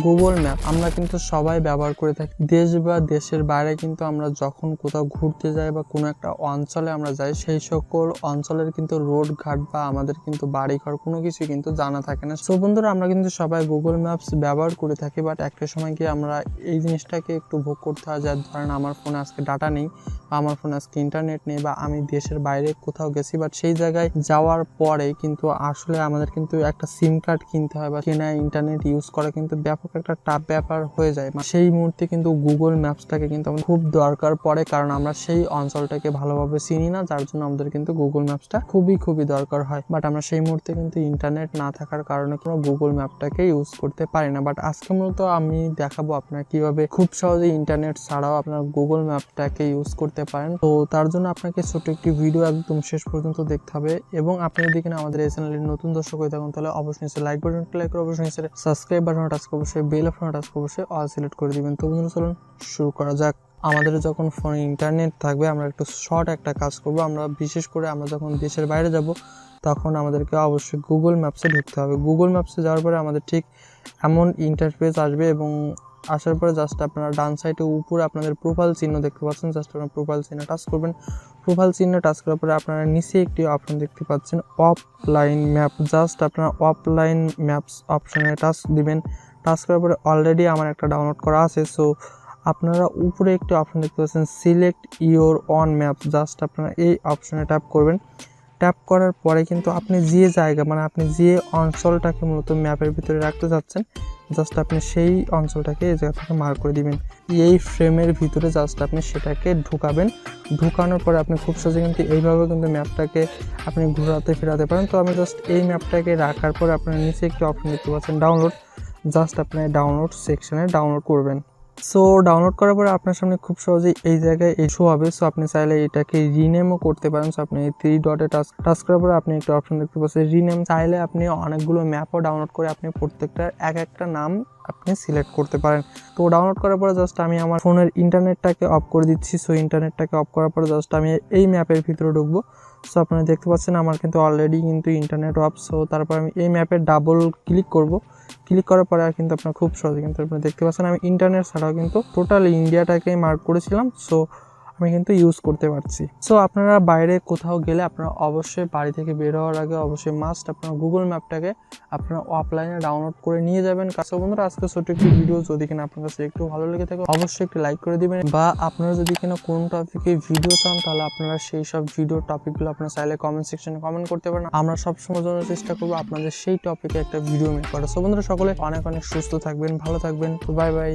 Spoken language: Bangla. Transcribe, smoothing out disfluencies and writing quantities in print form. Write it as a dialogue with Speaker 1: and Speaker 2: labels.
Speaker 1: গুগল ম্যাপ আমরা কিন্তু সবাই ব্যবহার করে থাকি। দেশ বা দেশের বাইরে কিন্তু আমরা যখন কোথাও ঘুরতে যাই বা কোনো একটা অঞ্চলে আমরা যাই, সেই সকল অঞ্চলের কিন্তু রোড ঘাট বা আমাদের কিন্তু বাড়িঘর কোনো কিছু কিন্তু জানা থাকে না। সো বন্ধুরা, আমরা কিন্তু সবাই গুগল ম্যাপস ব্যবহার করে থাকি, বাট একটা সময় কি আমরা এই জিনিসটাকে একটু ভোগ করতে হয়। যার ধরেন আমার ফোনে আজকে ডাটা নেই বা আমার ফোনে আজকে ইন্টারনেট নেই বা আমি দেশের বাইরে কোথাও গেছি, বাট সেই জায়গায় যাওয়ার পরে কিন্তু আসলে আমাদের কিন্তু একটা সিম কার্ড কিনতে হয় বা কেনা ইন্টারনেট ইউজ করা কিন্তু ব্যাপক একটা টাফ ব্যাপার হয়ে যায়। সেই মুহূর্তে কিন্তু গুগল ম্যাপসটাকে কিন্তু আমাদের খুব দরকার পড়ে, কারণ আমরা সেই অঞ্চলটাকে ভালোভাবে চিনি না, যার জন্য আমাদের কিন্তু গুগল ম্যাপসটা খুবই দরকার হয়। বাট আমরা সেই মুহূর্তে কিন্তু ইন্টারনেট না থাকার কারণে কোনো গুগল ম্যাপটাকে ইউজ করতে পারি না। বাট আজকে মূলত আমি দেখাবো আপনার কিভাবে খুব সহজে ইন্টারনেট ছাড়াও আপনার গুগল ম্যাপটাকে ইউজ করতে পারেন। তো তার জন্য আপনাকে ছোট একটি ভিডিও একদম শেষ পর্যন্ত দেখতে হবে, এবং আপনি যদি কিনা আমাদের এই চ্যানেলের নতুন দর্শক হয়ে থাকুন তাহলে অবশ্যই লাইক বাটন ক্লিক করে অবশ্যই সাবস্ক্রাইব বাটন টাচ করে অবশ্যই বেল আইকন টাচ করে অবশ্যই অল সিলেক্ট করে দিবেন। তো বন্ধুরা চলুন শুরু করা যাক। আমাদের যখন ফোনে ইন্টারনেট থাকবে আমরা একটু শর্ট একটা কাজ করব। আমরা বিশেষ করে আমরা যখন দেশের বাইরে যাব তখন আমাদেরকে অবশ্যই গুগল ম্যাপসে ঢুকতে হবে। গুগল ম্যাপসে যাওয়ার পরে আমাদের ঠিক এমন ইন্টারফেস আসবে, এবং আসার পরে জাস্ট আপনারা ডান সাইডে উপরে আপনাদের প্রোফাইল চিহ্ন দেখতে পাচ্ছেন, জাস্ট আপনারা প্রোফাইল চিহ্ন টাচ করবেন। প্রোফাইল চিহ্ন টাচ করার পরে আপনারা নিচে একটি অপশন দেখতে পাচ্ছেন অফলাইন ম্যাপ, জাস্ট আপনারা অফলাইন ম্যাপস অপশনে টাচ দিবেন। টাচ করার পরে অলরেডি আমার একটা ডাউনলোড করা আছে, সো আপনারা উপরে একটি অপশন দেখতে পাচ্ছেন select your on map, just আপনারা এই অপশনে ট্যাপ করবেন। ট্যাপ করার পরে কিন্তু আপনি যে জায়গা মানে আপনি যে অঞ্চলটাকে মূলত ম্যাপের ভিতরে রাখতে যাচ্ছেন, জাস্ট আপনি সেই অঞ্চলটাকে এই জায়গা থেকে মার্ক করে দিবেন। এই ফ্রেমের ভিতরে জাস্ট আপনি সেটাকে ঢুকাবেন। ঢুকানোর পরে আপনি খুব সহজে কিন্তু এইভাবে কিন্তু ম্যাপটাকে আপনি ঘোরাতে ফেরাতে পারেন। তো আমি জাস্ট এই ম্যাপটাকে রাখার পরে আপনার নিচে একটি অপশন দেখতে পাচ্ছেন ডাউনলোড, জাস্ট আপনি ডাউনলোড সেকশনে ডাউনলোড করবেন। সো ডাউনলোড করার পরে আপনার সামনে খুব সহজেই এই জায়গায় শো হবে। সো আপনি চাইলে এটাকে রিনেমও করতে পারেন। সো আপনি এই 3 ডটে টাচ করার পরে আপনি একটা অপশন দেখতে পাচ্ছেন রিনেম। চাইলে আপনি অনেকগুলো ম্যাপও ডাউনলোড করে আপনি প্রত্যেকটার একটা নাম আপনি সিলেক্ট করতে পারেন। তো ডাউনলোড করার পরে জাস্ট আমি আমার ফোনের ইন্টারনেটটাকে অফ করে দিচ্ছি। সো ইন্টারনেটটাকে অফ করার পরে জাস্ট আমি এই ম্যাপের ভিতরে ঢুকবো। সো আপনারা দেখতে পাচ্ছেন আমার কিন্তু অলরেডি কিন্তু ইন্টারনেট অফ। সো তারপর আমি এই ম্যাপে ডাবল ক্লিক করব। ক্লিক করার পরে আর কিন্তু আপনার খুব সহজে কিন্তু আপনারা দেখতে পাচ্ছেন আমি ইন্টারনেট ছাড়াও কিন্তু টোটাল ইন্ডিয়াটাকে মার্ক করেছিলাম। সো আমি কিন্তু ইউজ করতে পারছি। সো আপনারা বাইরে কোথাও গেলে আপনারা অবশ্যই বাড়ি থেকে বের হওয়ার আগে অবশ্যই মাস্ট আপনারা গুগল ম্যাপটাকে আপনারা অফলাইনে ডাউনলোড করে নিয়ে যাবেন। কাছে বন্ধুরা, আজকে ছোট্ট একটি ভিডিও যদি কিনা আপনার কাছে একটু ভালো লেগে থাকে অবশ্যই একটি লাইক করে দিবেন, বা আপনারা যদি কিনা কোন টপিকে ভিডিও চান তাহলে আপনারা সেই সব ভিডিও টপিকগুলো আপনারা চাইলে কমেন্ট সেকশনে কমেন্ট করতে পারেন। আমরা সবসময় জানার চেষ্টা করবো আপনাদের সেই টপিকে একটা ভিডিও মেক করা। সো বন্ধুরা, সকলে অনেক সুস্থ থাকবেন, ভালো থাকবেন। Bye bye.